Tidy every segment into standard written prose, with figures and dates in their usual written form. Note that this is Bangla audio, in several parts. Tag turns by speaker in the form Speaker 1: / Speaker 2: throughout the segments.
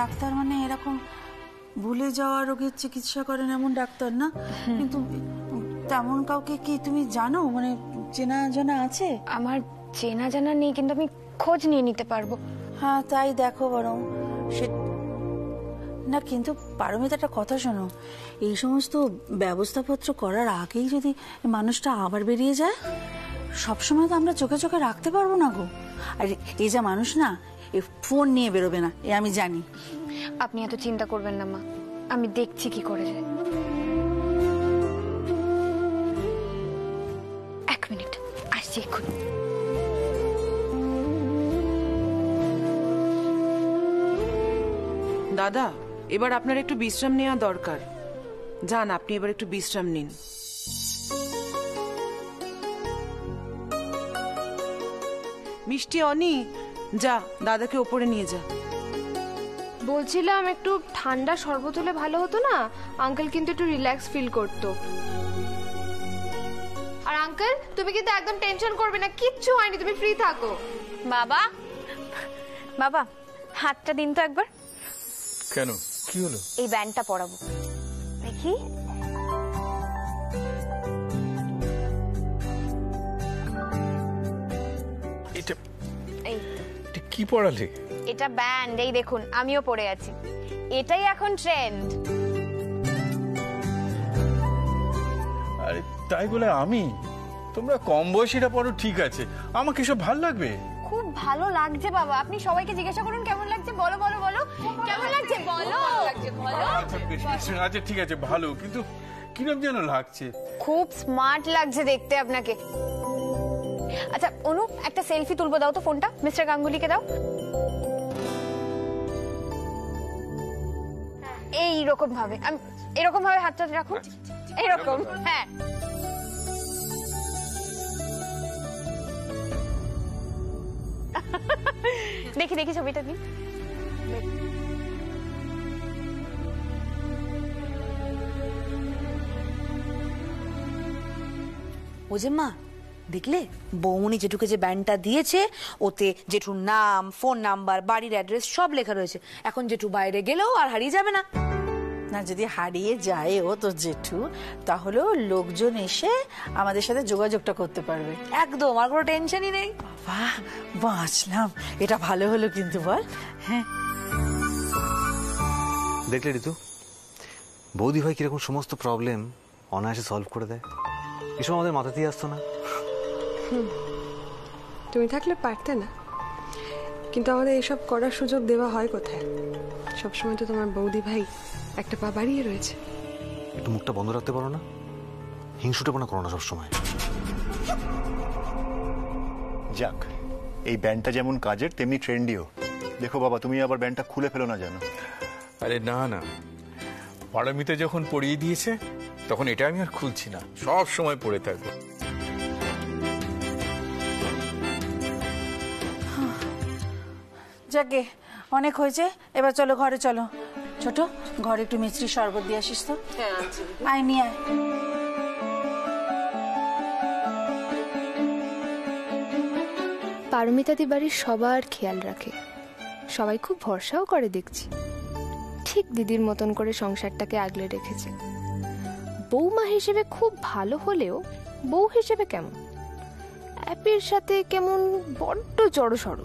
Speaker 1: ডাক্তার মানে এরকম ভুলে যাওয়া রোগের চিকিৎসা করেন এমন ডাক্তার না, কিন্তু তেমন কাউকে কি তুমি জানো, মানে চেনা জানা আছে?
Speaker 2: আমার চেনা জানা নেই, কিন্তু আমি খোঁজ নিয়ে নিতে পারবো।
Speaker 1: হ্যাঁ তাই দেখো বরং। সে না, কিন্তু পারমিতা একটা কথা শোনো, এই সমস্ত ব্যবস্থাপত্র করার আগেই যদি মানুষটা আবার বেরিয়ে যায়, সবসময় তো আমরা চোখে চোখে রাখতে পারবো না গো। আর এই যা মানুষ না, এই ফোন নিয়ে বেরোবে না, এ আমি জানি।
Speaker 2: আপনি এত চিন্তা করবেন না মা, আমি দেখছি কি করে যায়। এক মিনিট, আসছি এক্ষুনি।
Speaker 3: দাদা, এবার আপনার একটু বিশ্রাম নেওয়া দরকার। যান, আপনি এবার একটু বিশ্রাম নিন। মিষ্টি, অনি, যা দাদাকে ওপরে নিয়ে যা।
Speaker 4: বলছিলাম একটু ঠান্ডা শরবত হলে ভালো হতো না, আঙ্কেল কিন্তু একটু রিল্যাক্স ফিল করতো। আর আঙ্কেল, তুমি কিন্তু একদম টেনশন করবে না, কিচ্ছু হয়নি, তুমি ফ্রি থাকো।
Speaker 2: বাবা, বাবা হাতটা দিন তো একবার।
Speaker 5: কেন, কি হলো?
Speaker 2: এই ব্যান্ডটা পরাবো, দেখি।
Speaker 5: এটা
Speaker 2: এই
Speaker 5: এটা কি পড়ালে?
Speaker 2: এটা ব্যান্ড, এই দেখুন আমিও পরে আছি, এটাই এখন ট্রেন্ড।
Speaker 5: আরে তাই বলে আমি? তোমরা কম বয়সীরা পড়ো ঠিক আছে, আমাকে সব ভালো লাগবে?
Speaker 2: খুব ভালো লাগছে বাবা, আপনি সবাইকে জিজ্ঞাসা করুন কেমন লাগছে, বলো বলো বলো কেমন লাগছে, বলো।
Speaker 5: আচ্ছা ঠিক আছে, ভালো, কিন্তু কিরম যেন লাগছে।
Speaker 2: খুব স্মার্ট লাগছে দেখতে আপনাকে। আচ্ছা অনু, একটা সেলফি তুলবো, দাও তো ফোনটা, মিস্টার গাঙ্গুলিকে দাও। এইরকম ভাবে, এরকম ভাবে হাতটা রাখুন, এইরকম। হ্যাঁ, দেখি দেখি ছবিটা দিন।
Speaker 6: ও যে মা, দেখলে বৌমনি জেঠুকে যে ব্যান্ডটা দিয়েছে, ওতে জেঠুর নাম, ফোন নাম্বার, বাড়ির অ্যাড্রেস সব লেখা রয়েছে। এখন জেঠু বাইরে গেলেও আর হারিয়ে যাবে না।
Speaker 1: না, যদি হারিয়ে যায় ও তো জেঠু, তাহলেও লোকজন এসে আমাদের সাথে যোগাযোগটা করতে পারবে।
Speaker 6: একদম, আর কোনো টেনশনই নেই।
Speaker 1: বাহ, বাঁচলাম, এটা ভালো হলো কিন্তু, বল। হ্যাঁ,
Speaker 7: দেখলে ঋতু, বৌদি ভাই কিরকম সমস্ত প্রবলেম অনায়াসে সলভ করে দেয়। এসব আমাদের মাথাতেই আসতো না।
Speaker 4: তুমি থাকলে পারতে না, কিন্তু আমাদের এসব করার সুযোগ দেওয়া হয় কোথায়? সবসময় তো তোমার বৌদি ভাই একটা পা বাড়িয়ে রয়েছে।
Speaker 7: একটু মুখটা বন্ধ রাখতে পারো না? হিংসুটেপনা করো না সবসময়।
Speaker 8: যাক, এই ব্যান্ডটা যেমন কাজের তেমনি ট্রেন্ডিও। দেখো বাবা, তুমি আবার ব্যান্ডটা খুলে ফেলো না জানো।
Speaker 5: আরে না না, পারমিতা যখন পড়িয়ে দিয়েছে তখন এটা আমি আর খুলছি না, সব সময় পড়ে থাকবো।
Speaker 1: যাকে অনেক হয়েছে, এবার চলো ঘরে চলো। ছোট, ঘরে একটু মিষ্টি শরবত দিয়ে আসিস তো। আয় নিয়ে আয়।
Speaker 4: পারমিতাদি বাড়ির সবার খেয়াল রাখে, সবাই খুব ভরসাও করে দেখছি। ঠিক দিদির মতন করে সংসারটাকে আগলে রেখেছে। বৌমা হিসেবে খুব ভালো হলেও বউ হিসেবে কেমন, অ্যাপির সাথে কেমন বড্ড জড়সড়।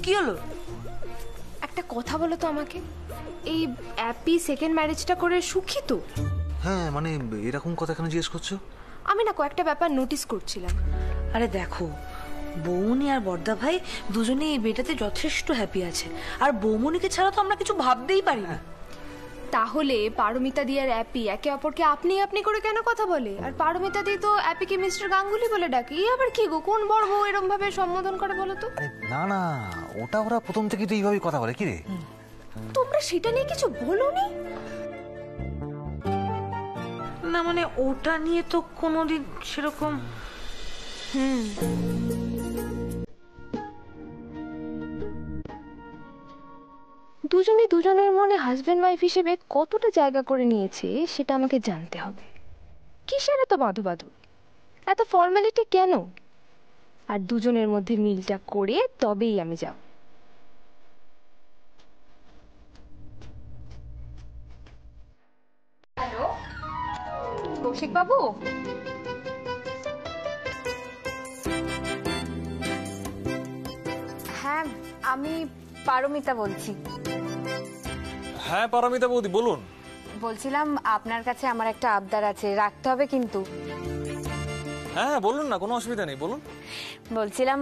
Speaker 6: কি হলো?
Speaker 4: একটা কথা বলো তো আমাকে, এই অ্যাপি সেকেন্ড ম্যারেজটা করে সুখী তো?
Speaker 7: হ্যাঁ, মানে এরকম কথা কেন জিজ্ঞেস করছো?
Speaker 4: আমি না কয়েকটা ব্যাপার নোটিস করছিলাম।
Speaker 6: আরে দেখো, বৌমনি আর বর্দা ভাই দুজনেই এই বিয়েটাতে যথেষ্ট হ্যাপি আছে, আর বৌমনিকে ছাড়া তো আমরা কিছু ভাবতেই পারি না।
Speaker 4: তাহলে পারমিতা দি আর অ্যাপি একে অপরকে আপনি আপনি করে কেন কথা বলে? আর পারমিতা দি তো অ্যাপিকে মিস্টার গাঙ্গুলি বলে ডাকে, এই আবার কি গো, কোন বড় বউ এরকম ভাবে সম্বোধন করে বলো তো?
Speaker 7: না না, ওটা ওরা প্রথম থেকে তো এইভাবেই কথা বলে। কি রে,
Speaker 4: তোমরা সেটা নিয়ে কিছু বলোনি?
Speaker 6: না মানে ওটা নিয়ে তো কোনোদিন সেরকম।
Speaker 4: দুজনে দুজনের মনে হাজব্যান্ড ওয়াইফ হিসেবে কতটা জায়গা করে নিয়েছে সেটা আমাকে জানতে হবে। কিসের এত বাঁধু বাঁধু, এত ফর্মালিটি কেন? আর দুজনের মধ্যে মিলটা করে তবেই আমি যাব। হ্যালো কৌশিক বাবু,
Speaker 2: হ্যাঁ আমি পারমিতা বলছি।
Speaker 9: হ্যাঁ পারমিতা বৌদি বলুন।
Speaker 2: বলছিলাম আপনার কাছে আমার একটা আবদার আছে, রাখতে হবে কিন্তু।
Speaker 9: হ্যাঁ বলুন না, কোনো অসুবিধা নেই, বলুন।
Speaker 2: বলছিলাম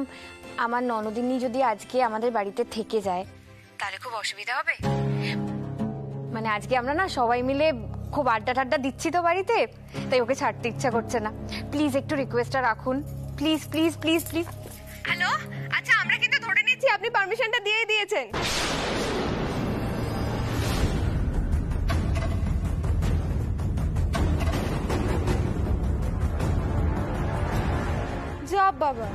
Speaker 2: আমার ননদিনী যদি আজকে আমাদের বাড়িতে থেকে যায় তাহলে খুব অসুবিধা হবে। মানে আজকে আমরা না সবাই মিলে খুব আড্ডা টাড্ডা দিচ্ছি তো বাড়িতে, তাই ওকে ছাড়তে ইচ্ছা করছে না। প্লিজ একটু রিকোয়েস্টটা রাখুন, please please please please. Hello, আচ্ছা আমরা কিন্তু ধরে নিচ্ছি আপনি পারমিশনটা দিয়ে দিয়েছেন।
Speaker 10: যাব বাবা,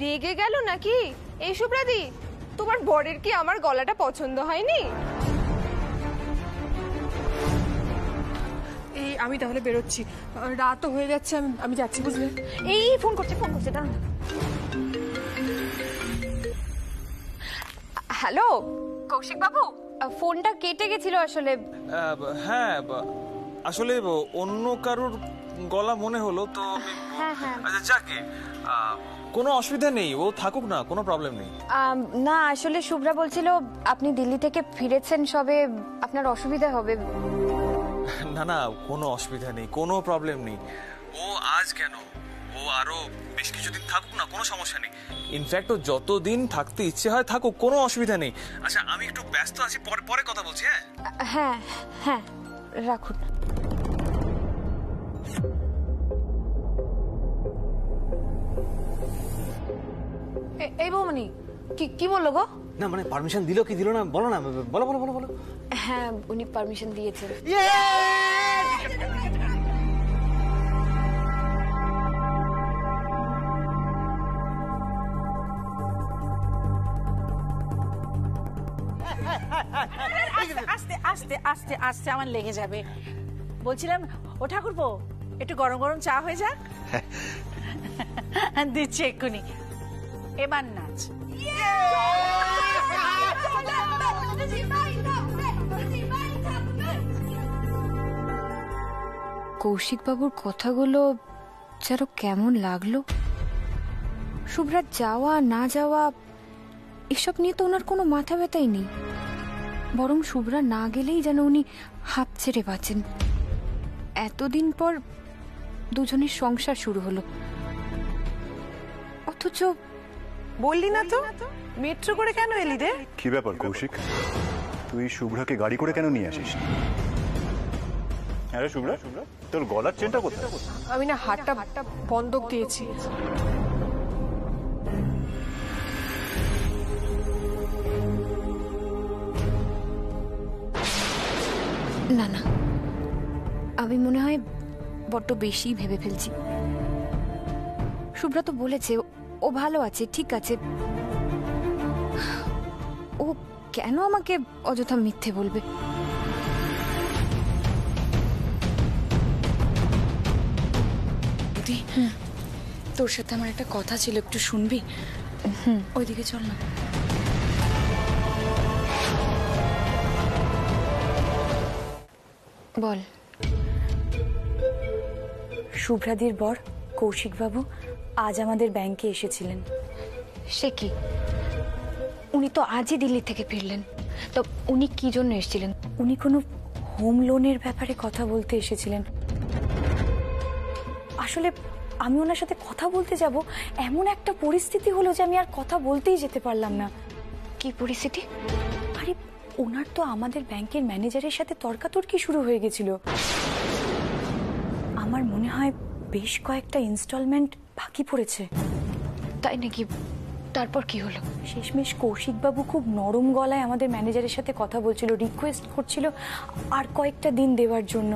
Speaker 10: রেগে গেল নাকি? এই সুব্রাদি, তোমার বরের কি আমার গলাটা পছন্দ হয়নি? এই আমি তাহলে বেরোচ্ছি, রাতও হয়ে যাচ্ছে, আমি যাচ্ছি বুঝলে।
Speaker 2: এই ফোন করছে দাঁড়ান। হ্যালো কৌশিক বাবু, ফোনটা কেটে গেছিল আসলে।
Speaker 9: হ্যাঁ আসলে অন্য কারুর গলা মনে হলো তো।
Speaker 2: হ্যাঁ হ্যাঁ,
Speaker 9: আচ্ছা যাকে, কোনো অসুবিধা নেই, ও থাকুক না, কোনো প্রবলেম নেই।
Speaker 2: না আসলে শুভ্রা বলছিল আপনি দিল্লি থেকে ফিরেছেন সবে, আপনার অসুবিধা হবে।
Speaker 9: না না, কোনো অসুবিধা নেই, কোনো প্রবলেম নেই। ও আজ কেন, ও আরো বেশ কিছুদিন থাকুক না, কোনো সমস্যা নেই। ইনফ্যাক্ট ও যতদিন থাকতে ইচ্ছে হয় থাকুক, কোনো অসুবিধা নেই। আচ্ছা আমি একটু ব্যস্ত আছি, পরে কথা বলছি।
Speaker 2: হ্যাঁ হ্যাঁ রাখুন।
Speaker 6: এই বৌমনি কি বললো গো?
Speaker 7: না মানে পারমিশন দিল কি দিল না বলো না, বলো বলো বলো বলো।
Speaker 2: হ্যাঁ উনি পারমিশন দিয়েছেন।
Speaker 1: আস্তে আস্তে আস্তে আস্তে আমার লেগে যাবে। বলছিলাম ও ঠাকুরপো, একটু গরম গরম চা হয়ে যাক। দিচ্ছে এক্ষুনি, এবার নাচ।
Speaker 2: কৌশিক বাবুর কথাগুলো যেন কেমন লাগলো। শুভ্রার যাওয়া না যাওয়া এসব নিয়ে তো ওনার কোনো মাথা ব্যথাই নেই, বরং শুভ্রা না গেলেই যেন উনি হাঁপ ছেড়ে বাঁচেন। এতদিন পর দুজনের সংসার শুরু হলো, অথচ
Speaker 3: বললি না তো মেট্রো করে কেন এলি রে?
Speaker 8: কি ব্যাপার কৌশিক, তুই শুভ্রাকে গাড়ি করে কেন নিয়ে আসিস? আরে শুভ্রা, তোর গলার চেনটা কোথায়?
Speaker 10: আমি না হাতটা বন্ধক দিয়েছি।
Speaker 2: না না, আমি মনে হয় বড্ড বেশি ভেবে ফেলছি। শুভ্রা তো বলেছে ও ভালো আছে, ঠিক আছে, ও কেন আমাকে অযথা মিথ্যে বলবে?
Speaker 1: তোর সাথে আমার একটা কথা ছিল, একটু শুনবি? ওইদিকে চল না।
Speaker 2: বল।
Speaker 11: শুভ্রাদির বর কৌশিক বাবু আজ আমাদের ব্যাংকে এসেছিলেন।
Speaker 2: সে কি? উনি তো আজই দিল্লি থেকে ফিরলেন, তো উনি কি জন্য এসেছিলেন?
Speaker 11: উনি কোনো হোম লোনের ব্যাপারে কথা বলতে এসেছিলেন। আসলে আমি ওনার সাথে কথা বলতে যাব, এমন একটা পরিস্থিতি হলো যে আমি আর কথা বলতেই যেতে পারলাম না।
Speaker 2: কি পরিস্থিতি?
Speaker 11: আরে ওনার তো আমাদের ব্যাংকের ম্যানেজারের সাথে তর্কাতর্কি শুরু হয়ে গেছিল। আমার মনে হয় বেশ কয়েকটা ইনস্টলমেন্ট বাকি পড়েছে।
Speaker 2: তাই নাকি? তারপর কি হলো?
Speaker 11: শেষমেশ কৌশিকবাবু খুব নরম গলায় আমাদের ম্যানেজারের সাথে কথা বলছিল, রিকোয়েস্ট করছিল আর কয়েকটা দিন দেওয়ার জন্য।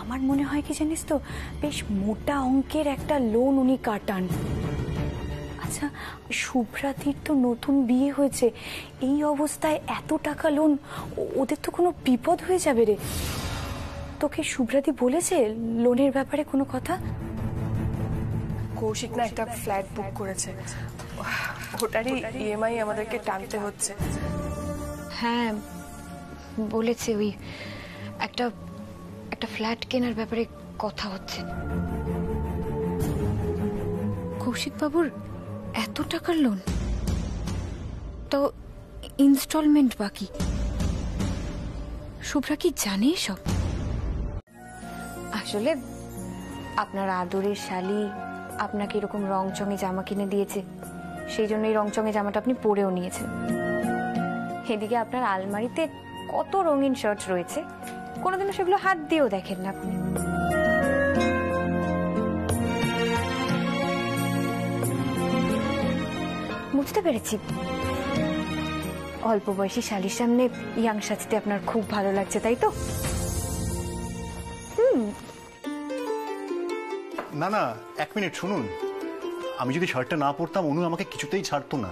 Speaker 11: আমার মনে হয় কি জানিস তো, বেশ মোটা অঙ্কের একটা লোন উনি কাটান। আচ্ছা, শুভ্রাদির তো নতুন বিয়ে হয়েছে, এই অবস্থায় এত টাকা লোন, ওদের তো কোনো বিপদ হয়ে যাবে রে। তোকে শুভ্রাদি বলেছে লোনের ব্যাপারে কোনো কথা?
Speaker 10: কৌশিক না একটা ফ্ল্যাট বুক করেছে, ওটারই ইএমআই আমাদেরকে টানতে হচ্ছে।
Speaker 2: হ্যাঁ বলেছে, ওই একটা ফ্ল্যাট কেনার ব্যাপারে কথা হচ্ছে। কৌশিক বাবুর এত টাকার লোন, তো ইনস্টলমেন্ট বাকি। শুভ্রা কি জানে সব? আসলে আপনার আদরের শালি আপনাকে এরকম রংচঙে জামা কিনে দিয়েছে, সেই জন্য এই রংচঙে জামাটা আপনি পরেও নিয়েছেন। এদিকে আপনার আলমারিতে কত রঙিন শার্ট রয়েছে, কোনোদিনও সেগুলো হাত দিয়েও দেখেন না আপনি। বুঝতে পেরেছি, অল্প বয়সী শালির সামনে ইয়াং সাজতে আপনার খুব ভালো লাগছে, তাই তো?
Speaker 8: না না, 1 মিনিট শুনুন। আমি যদি শার্টটা না পরতাম, অনু আমাকে কিছুতেই ছাড়তো না।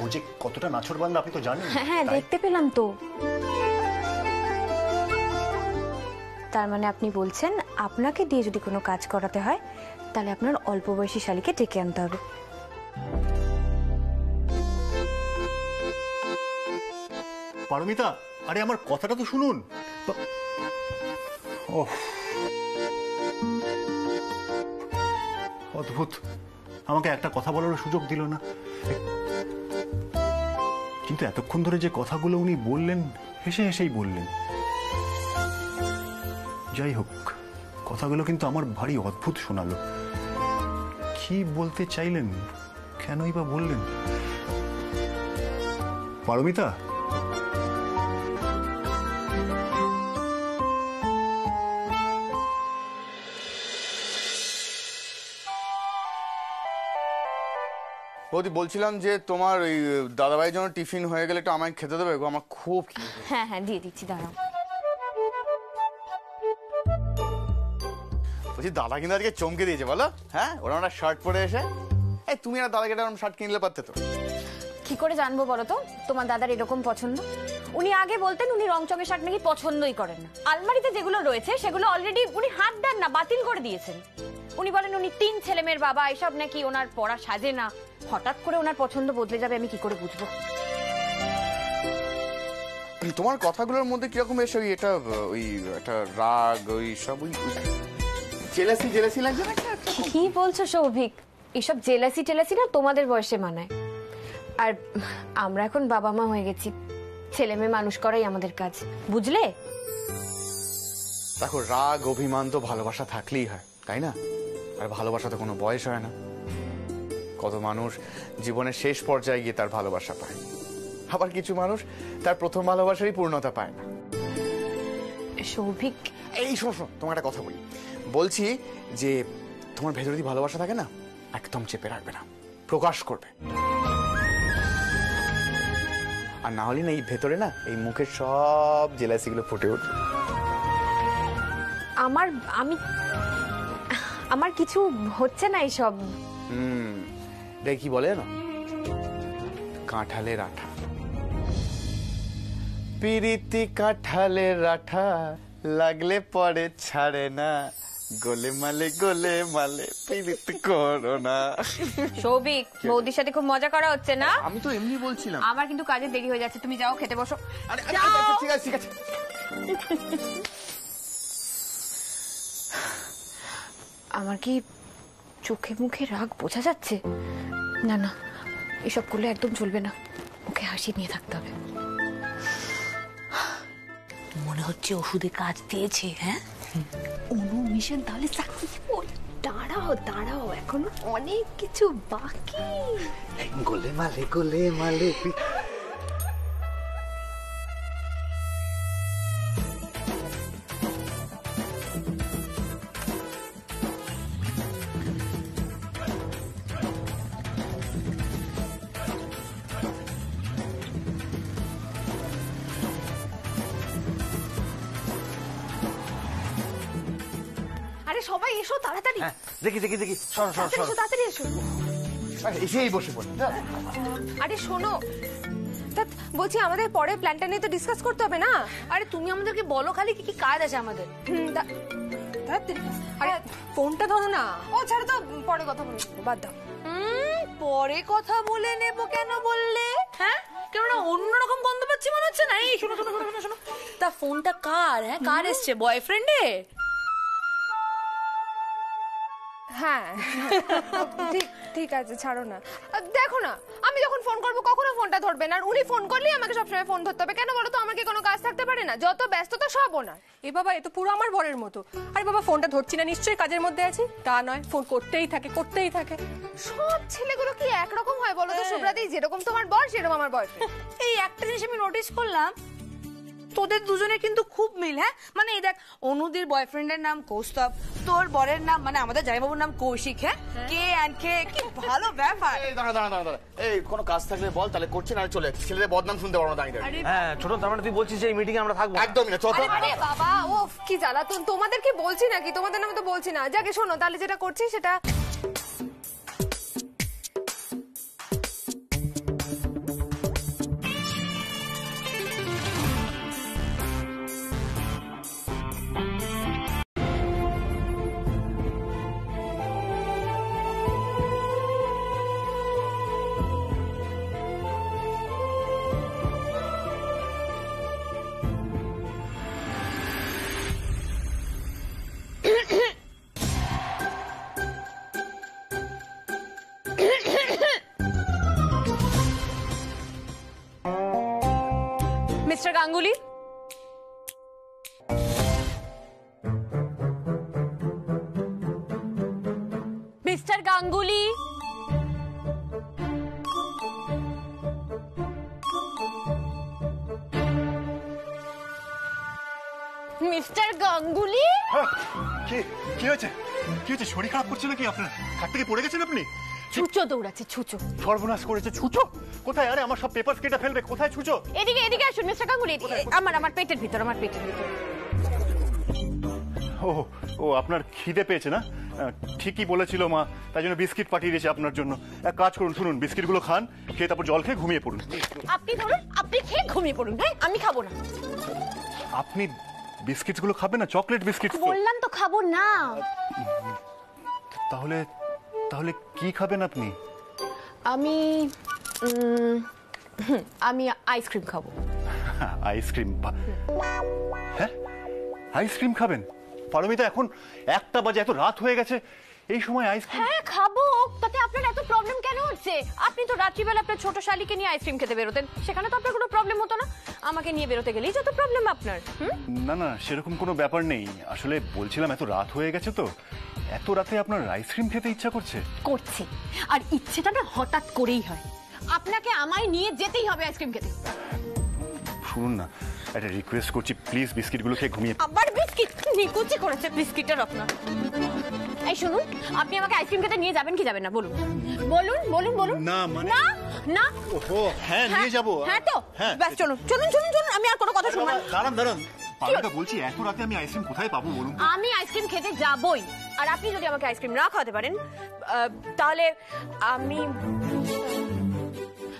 Speaker 8: ও যে কতটা নাছোড়বান্দা আপনি তো জানেন।
Speaker 2: হ্যাঁ দেখতে পেলাম তো। তার মানে আপনি বলছেন আপনাকে দিয়ে যদি কোনো কাজ করাতে হয়, তাহলে আপনার অল্প বয়সী শালীকে ডেকে আনতে হবে।
Speaker 8: পারমিতা, আরে আমার কথাটা তো শুনুন। ওহ, অদ্ভুত, আমাকে একটা কথা বলার সুযোগ দিল না। কিন্তু এতক্ষণ ধরে যে কথাগুলো উনি বললেন, হেসে হেসেই বললেন। যাই হোক, কথাগুলো কিন্তু আমার ভারী অদ্ভুত শোনালো। কি বলতে চাইলেন, কেনই বা বললেন? পারমিতা,
Speaker 12: বৌদি বলছিলাম যে তোমার ওই দাদাভাইয়ের জন্য টিফিন হয়ে গেলে একটু আমায় খেতে দেবে গো, আমার খুব খিদে।
Speaker 2: হ্যাঁ হ্যাঁ দিয়ে দিচ্ছি, দাঁড়াও।
Speaker 12: বলছি দাদা কিন্তু আজকে চমকে দিয়েছে বলো। হ্যাঁ, ওরা একটা শার্ট পরে এসে, এই তুমি আর দাদাকে একটা শার্ট কিনলে পারতে তো।
Speaker 2: কি করে জানবো বলো তো তোমার দাদার এরকম পছন্দ? উনি আগে বলতেন উনি রংচঙের শার্ট নাকি পছন্দই করেন না। আলমারিতে যেগুলো রয়েছে সেগুলো অলরেডি উনি হাত দেন না, বাতিল করে দিয়েছেন। উনি বলেন উনি 3 ছেলেমেয়ের বাবা, এসব নাকি ওনার পড়া সাজে না। হঠাৎ করে ওনার পছন্দ বদলে যাবে আমি কি করে বুঝবো?
Speaker 12: তোমার কথাগুলোর মধ্যে কিরকম এসে ওই এটা ওই একটা রাগ, ওই সব ওই জেলাসি জেলাসি লাগছে না?
Speaker 2: কি বলছো সৌভিক? এসব জেলাসি টেলাসি না তোমাদের বয়সে মানায়। আর আমরা এখন বাবা মা হয়ে গেছি, ছেলে মেয়ে মানুষ করাই আমাদের কাজ, বুঝলে?
Speaker 12: দেখো, রাগ অভিমান তো ভালোবাসা থাকলেই হয়, তাই না? আর ভালোবাসা তো কোনো বয়স হয় না। কত মানুষ জীবনের শেষ পর্যায়ে গিয়ে তার ভালোবাসা পায়, আবার কিছু মানুষ তার প্রথম ভালোবাসারই পূর্ণতা পায় না।
Speaker 2: সৌভিক,
Speaker 12: এই শোনো, তোমার একটা কথা বলি। বলছি যে তোমার ভেতরে যদি ভালোবাসা থাকে না, একদম চেপে রাখবে না, প্রকাশ করবে। আর না হলে না এই ভেতরে না এই মুখের সব জেলাসিগুলো ফুটে উঠবে।
Speaker 2: আমার কিছু হচ্ছে না এইসব।
Speaker 12: রে কি বলে না, কাঁঠালের আঠা, পিরিতি কাঁঠালের আঠা, লাগলে পরে ছাড়ে না, গোলে মালে পিরিতি করো না।
Speaker 2: সৌভিক, বৌদির সাথে খুব মজা করা হচ্ছে না?
Speaker 12: আমি তো এমনি বলছিলাম।
Speaker 2: আমার কিন্তু কাজে দেরি হয়ে যাচ্ছে, তুমি যাও খেতে বসো।
Speaker 12: ঠিক আছে ঠিক আছে।
Speaker 2: আমার কি চোখে মুখে রাগ বোঝা যাচ্ছে? না না, এসব করলে একদম চলবে না, মুখে হাসি নিয়ে থাকতে হবে।
Speaker 6: মনে হচ্ছে ওষুধে কাজ দিয়েছে। হ্যাঁ, অনু মিশন তাহলে সাকসেসফুল।
Speaker 4: দাঁড়াও দাঁড়াও, এখনো অনেক কিছু বাকি।
Speaker 7: গোলে মালে
Speaker 10: আরে সবাই এসো তাড়াতাড়ি।
Speaker 12: দেখি দেখি দেখি, সরো সরো সরো,
Speaker 10: তাড়াতাড়ি এসো।
Speaker 12: এসেই বসে পড়ি।
Speaker 10: আরে শোনো, বলছি আমাদের পরে প্ল্যানটা নিয়ে তো ডিসকাস করতে হবে না?
Speaker 6: আরে তুমি আমাদেরকে বলো খালি কি কি কাজ আছে আমাদের।
Speaker 10: আরে ফোনটা ধরো না। ও ছাড়ো তো, পরে কথা বলবো, বাদ দাও।
Speaker 6: পরে কথা বলে নেবো কেন বললে? হ্যাঁ, কেননা অন্যরকম গন্ধ পাচ্ছি মনে হচ্ছে না? এই শোনো শোনো শোনো শোনো, তা ফোনটা কার? হ্যাঁ, কার এসছে? বয়ফ্রেন্ডের?
Speaker 10: হ্যাঁ ঠিক আছে, ছাড়ো না। দেখো না, আমি যখন ফোন করবো কখনো ফোনটা ধরবে না, আর উনি ফোন করলেই আমাকে সবসময় ফোন ধরতে হবে কেন বলো তো? আমাকে কোনো কাজ থাকতে পারে না? যত ব্যস্ততা সব ওনার।
Speaker 13: এ বাবা, এ তো পুরো আমার বরের মতো। আরে বাবা, ফোনটা ধরছি না, নিশ্চয়ই কাজের মধ্যে আছি। তা নয়, ফোন করতেই থাকে করতেই থাকে।
Speaker 10: সব ছেলেগুলো কি একরকম হয় বলো তো শুভ্রাদি? যেরকম তোমার বর সেরকম আমার বয়ফ্রেন্ড।
Speaker 6: এই একটা জিনিস আমি নোটিস করলাম, তোদের দুজনের কিন্তু খুব মিল। হ্যাঁ, মানে এই দেখ, অনুদির বয়ফ্রেন্ডের নাম কৌস্তব, তোর বরের নাম মানে আমাদের জামাইবাবুর নাম কৌশিক। হ্যাঁ, কে অ্যান্ড কে, কি ভালো ব্যাপার।
Speaker 12: এই দাঁড়া দাঁড়া দাঁড়া, এই কোনো কাজ থাকলে বল, তাহলে করছি না চলে ছেলেদের বদনাম শুনতে পারবো না দাঁড়িয়ে। হ্যাঁ ছোট, তার মানে তুই বলছিস যে এই মিটিং আমরা থাকবো? একদমই না, চল।
Speaker 10: আরে বাবা, ও কি জ্বালাতন! তোমাদের কি বলছি নাকি? তোমাদের নামে তো বলছি না। যাকে শোনো, তাহলে যেটা করছি সেটা
Speaker 2: mister Ganguly, mister Ganguly, mister Ganguly.
Speaker 8: কি হয়েছে? কি হয়েছে? শরীর খারাপ করছে নাকি আপনার? খাট থেকে পড়ে গেছেন আপনি?
Speaker 2: ছুঁচো দৌড়াচ্ছে, ছুঁচো।
Speaker 8: সর্বনাশ করেছে। ছুঁচো কোথায়? আরে আমার সব পেপার কেটে ফেলবে। কোথায় ছুঁচো?
Speaker 2: এদিকে এদিকে আসুন মিস্টার গাঙ্গুলি। আমার পেটের ভিতর, আমার পেটের ভিতর।
Speaker 8: ও ও, আপনার খিদে পেয়েছে না? ঠিকই বলেছিল মা, তাই জন্য বিস্কিট পাঠিয়ে দিয়েছে আপনার জন্য। এক কাজ করুন, শুনুন, বিস্কিটগুলো খান, খেয়ে তারপর জল খেয়ে ঘুমিয়ে পড়ুন।
Speaker 2: আপনি ধরুন, আপনি খেয়ে ঘুমিয়ে পড়ুন। হ্যাঁ, আমি খাবো না।
Speaker 8: আপনি বিস্কিটগুলো খাবেন না? Chocolate biscuit.
Speaker 2: বললাম তো খাবো না।
Speaker 8: তাহলে তাহলে কি খাবেন আপনি?
Speaker 2: আমি আমি আইসক্রিম খাবো।
Speaker 8: আইসক্রিম? হ্যাঁ, আইসক্রিম খাবেন? পারমিতা, এখন 1টা বাজে, এত রাত হয়ে গেছে, এই সময় আইসক্রিম?
Speaker 2: হ্যাঁ খাবো, তাতে আপনার এত প্রবলেম কেন হচ্ছে? আপনি তো রাত্রিবেলা আপনার ছোট শালিকে নিয়ে আইসক্রিম খেতে বেরোতেন, সেখানে তো আপনার কোনো প্রবলেম হতো না। আমাকে নিয়ে বেরোতে গেলেই যত প্রবলেম আপনার।
Speaker 8: না না, সেরকম কোনো ব্যাপার নেই। আসলে বলছিলাম, এত রাত হয়ে গেছে তো, এত রাতে আপনার আইসক্রিম খেতে ইচ্ছা করছে?
Speaker 2: করছে, আর ইচ্ছেটা না হঠাৎ করেই হয়। আপনাকে আমায় নিয়ে যেতেই হবে আইসক্রিম খেতে।
Speaker 8: শুনুন না, একটা রিকোয়েস্ট করছি, প্লিজ বিস্কিটগুলো খেয়ে ঘুমিয়ে।
Speaker 2: আবার বিস্কিট? নিকুচি করেছে বিস্কিটের আপনার। এই শুনুন, আপনি আমাকে আইসক্রিম খেতে নিয়ে যাবেন কি যাবেন না বলুন, বলুন বলুন বলুন।
Speaker 8: না মানে
Speaker 2: না না।
Speaker 8: ওহো, হ্যাঁ নিয়ে যাব।
Speaker 2: হ্যাঁ তো ব্যাস, চলুন চলুন চলুন চলুন, আমি আর কোনো কথা শুনবো না।
Speaker 8: দাঁড়ান দাঁড়ান, পারমিতা বলছি, এত রাতে আমি আইসক্রিম কোথায় পাবো বলুন?
Speaker 2: আমি আইসক্রিম খেতে যাবই, আর আপনি যদি আমাকে আইসক্রিম না খাওয়াতে পারেন তাহলে আমি,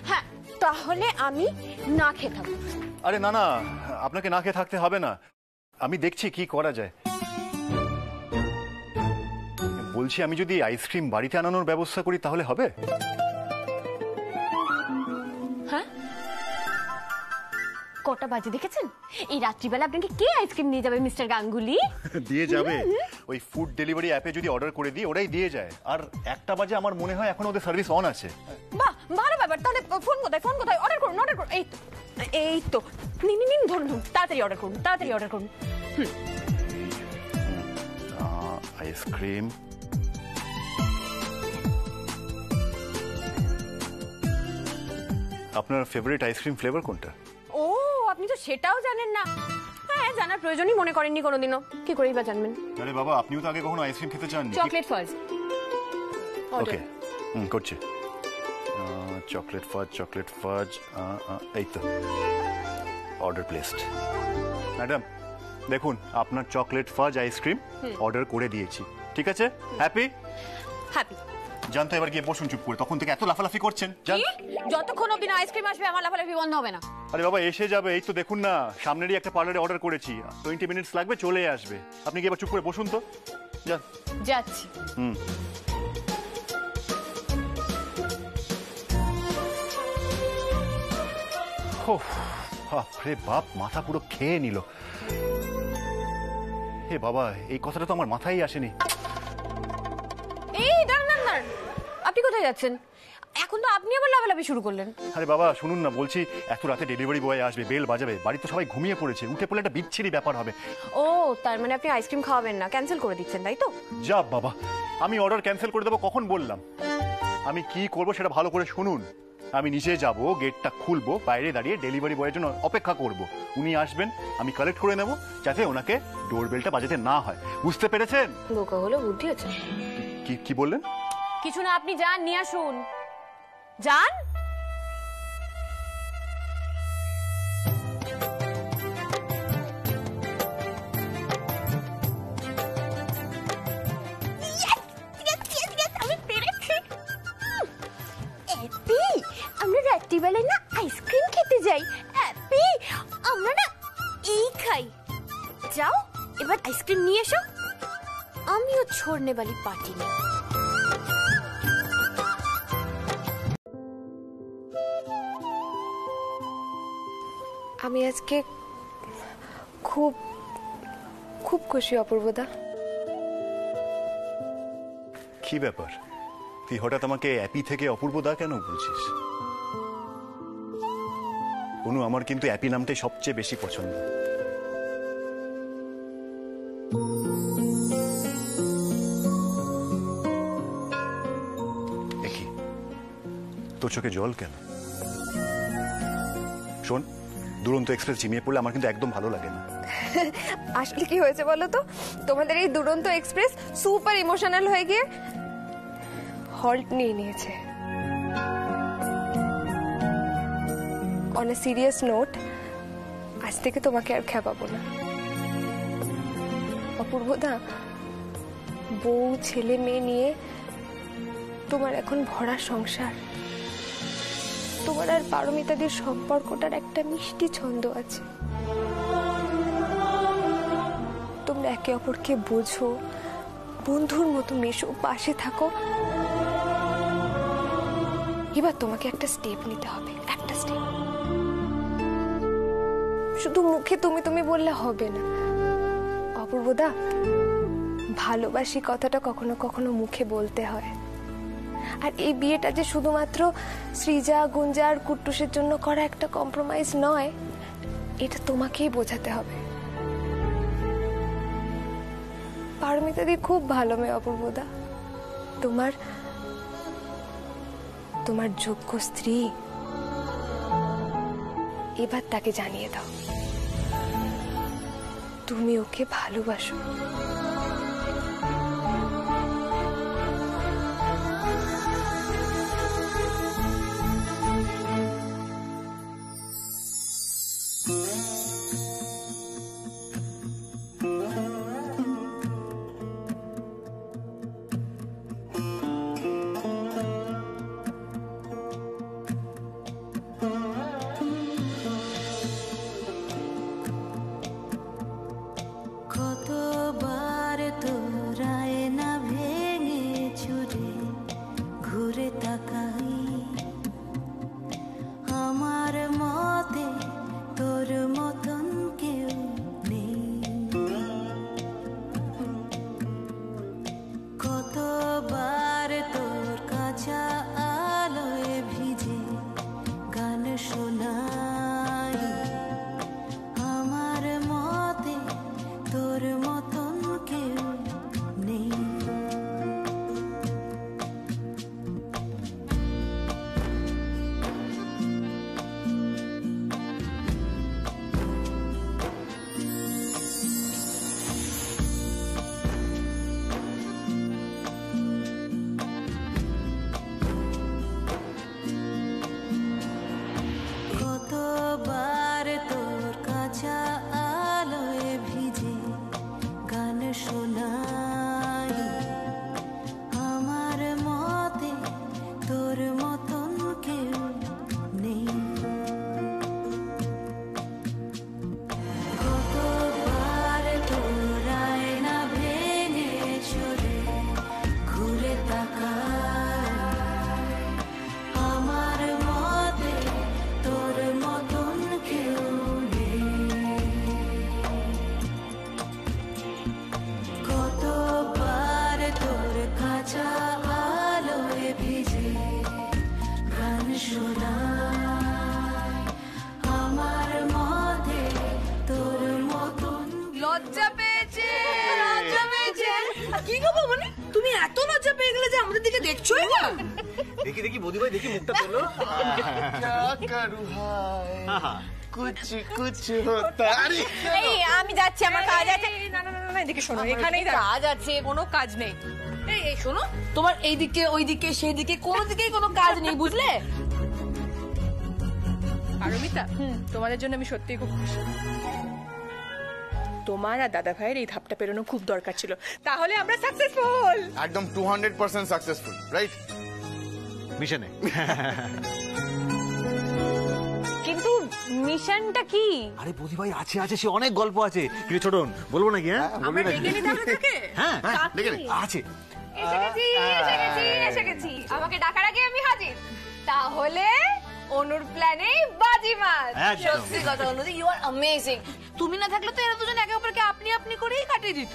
Speaker 2: হ্যাঁ তাহলে আমি না খেয়ে থাকবো।
Speaker 8: আরে না না, আপনাকে না খেয়ে থাকতে হবে না, আমি দেখছি কি করা যায়। বলছি, আমি যদি আইসক্রিম বাড়িতে আনানোর ব্যবস্থা করি তাহলে হবে?
Speaker 2: হ্যাঁ, কটা বাজে দেখেছেন? এই রাত্রিবেলা আপনাকে কে আইসক্রিম নিয়ে যাবে মিস্টার গাঙ্গুলি?
Speaker 8: দিয়ে যাবে, ওই ফুড ডেলিভারি অ্যাপে যদি অর্ডার করে দিই ওরাই দিয়ে যায়। আর 1টা বাজে, আমার মনে হয় এখন ওদের সার্ভিস অন আছে।
Speaker 2: বাহ, ভালো ব্যাপার। তাহলে ফোন কোথায়, ফোন কোথায়? অর্ডার করুন, অর্ডার করুন। এই তো নিন নিন, ধরুন ধরুন, তাড়াতাড়ি অর্ডার করুন, তাড়াতাড়ি অর্ডার করুন।
Speaker 8: আইসক্রিম, আপনার ফেভারিট আইসক্রিম ফ্লেভার কোনটা?
Speaker 2: ও, আপনি তো সেটাও জানেন না? হ্যাঁ, জানার প্রয়োজনই মনে করেননি কোনোদিনও, কি করেই বা জানবেন?
Speaker 8: আরে বাবা, আপনিও তো আগে কখনো আইসক্রিম খেতে চাননি।
Speaker 2: চকলেট ফাজ।
Speaker 8: ওকে, করছি। চকলেট ফাজ, চকলেট ফাজ, এই তো অর্ডার প্লেসড। ম্যাডাম দেখুন, আপনার চকলেট ফাজ আইসক্রিম অর্ডার করে দিয়েছি। ঠিক আছে? হ্যাপি?
Speaker 2: হ্যাপি।
Speaker 8: যান তো এবার গিয়ে বসুন চুপ করে, তখন থেকে এত লাফালাফি করছেন। যান।
Speaker 2: যতক্ষণ অব্দি না আইসক্রিম আসবে আমার লাফালাফি বন্ধ হবে না।
Speaker 8: আরে বাবা এসে যাবে, এই তো দেখুন না সামনেরই একটা পার্লারে অর্ডার করেছি, 20 মিনিটস লাগবে, চলে আসবে। আপনি কি এবার চুপ করে বসুন তো। যান।
Speaker 2: যাচ্ছি।
Speaker 8: বাপরে বাপ, মাথা পুরো খেয়ে নিল। হে বাবা, এই কথাটা তো আমার মাথায় আসেনি।
Speaker 2: এই দাঁড়ান, আপনি কোথায় যাচ্ছেন? এখন তো আপনি আবার লাফালাফি শুরু করলেন।
Speaker 8: আরে বাবা শুনুন না, বলছি এত রাতে ডেলিভারি বয় আসবে, বেল বাজাবে, বাড়িতে সবাই ঘুমিয়ে পড়েছে, উঠে পড়লে একটা বিচ্ছিরি ব্যাপার হবে।
Speaker 2: ও তার মানে আপনি আইসক্রিম খাওয়াবেন না, ক্যান্সেল করে দিচ্ছেন তাই তো?
Speaker 8: যা বাবা, আমি অর্ডার ক্যান্সেল করে দেবো কখন বললাম? আমি কি করব সেটা ভালো করে শুনুন। আমি নিজে যাব, গেটটা খুলবো, বাইরে দাঁড়িয়ে ডেলিভারি বয়ের জন্য অপেক্ষা করব। উনি আসবেন, আমি কালেক্ট করে নেব, যাতে ওনাকে ডোরবেলটা বাজাতে না হয়। বুঝতে পেরেছেন?
Speaker 2: বোকা হলো বুদ্ধি হচ্ছে।
Speaker 8: কি বললেন?
Speaker 2: কিছু না, আপনি যান, নিয়ে আসুন। যান। আমরা রাত্রিবেলায় না আইসক্রিম খেতে যাই। হ্যাপি, আমরা না এই খাই। যাও এবার আইসক্রিম নিয়ে এসো, আমিও छोड़ने वाली पार्टी में।
Speaker 4: আমি আজকে খুব খুব খুশি অপূর্বদা।
Speaker 8: কি ব্যাপার, তুই হঠাৎ আমাকে অ্যাপি থেকে অপূর্বদা কেন বলছিস? অনু, আমার কিন্তু অ্যাপি নামটাই সবচেয়ে বেশি পছন্দ। দেখি তোর চোখে জল কেন? শোন, দুরন্ত এক্সপ্রেস ঝিমিয়ে পড়লে আমার কিন্তু একদম ভালো লাগে না।
Speaker 4: আসলে কি হয়েছে বলো তো, তোমাদের এই দুরন্ত এক্সপ্রেস সুপার ইমোশনাল হয়ে গিয়ে হল্ট নিয়ে নিয়েছে। অন এ সিরিয়াস নোট, আজ থেকে তোমাকে আর খেপাবো না অপূর্বদা। বউ ছেলে মেয়ে নিয়ে তোমার এখন ভরা সংসার, তোমার আর পারমিতাদের সম্পর্কটার একটা মিষ্টি ছন্দ আছে। তোমরা একে অপরকে বোঝো, বন্ধুর মতো মেশো, পাশে থাকো। এবার তোমাকে একটা স্টেপ নিতে হবে, একটা স্টেপ। শুধু মুখে তুমি তুমি বললে হবে না অপূর্বদা, ভালোবাসি কথাটা কখনো কখনো মুখে বলতে হয়। আর এই বিয়েটা যে শুধুমাত্র সৃজা, গুঞ্জা আর কুট্টুসের জন্য করা একটা কম্প্রোমাইজ নয়, এটা তোমাকেই বোঝাতে হবে। পারমিতাদি খুব ভালো মেয়ে অপূর্বদা, তোমার তোমার যোগ্য স্ত্রী। এবার তাকে জানিয়ে দাও তুমি ওকে ভালোবাসো।
Speaker 14: কতবার
Speaker 6: দেখছোই না।
Speaker 7: দেখি দেখি বৌদি ভাই দেখি মুখটা তোলো
Speaker 6: এই আমি যাচ্ছি, আমার কাজ আছে।
Speaker 13: না না না না এদিকে শোনো, এখানেই
Speaker 6: কাজ আছে, কোনো কাজ নেই। এই শোনো, তোমার এইদিকে ওইদিকে সেদিকে কোনো দিকেই কোনো কাজ নেই, বুঝলে?
Speaker 13: পারমিতা, তোমাদের জন্য আমি সত্যিই খুব খুশি। তোমার আর দাদা ভাইয়ের এই ধাপটা পেরোনো খুব দরকার ছিল, তাহলে আমরা সাকসেসফুল।
Speaker 12: একদম 200% সাকসেসফুল, রাইট?
Speaker 7: মিশনে
Speaker 2: কিন্তু মিশনটা কি?
Speaker 7: আরে বৌদি ভাই আছে আছে, সে অনেক গল্প আছে। কি রে ছোটন, বলবো নাকি? হ্যাঁ
Speaker 13: আমরা ডেকে নিতে হবে তাকে।
Speaker 7: হ্যাঁ দেখে আছে।
Speaker 2: এসে গেছি, এসে গেছি, এসে গেছি। আমাকে ডাকার আগে আমি হাজির। তাহলে অনুর প্ল্যানে বাজিমাত।
Speaker 6: সত্যি কথা অনুদি, ইউ আর অ্যামেজিং। তুমি না থাকলে তো এরা দুজন একে অপরকে আপনি আপনি করেই কাটিয়ে দিত।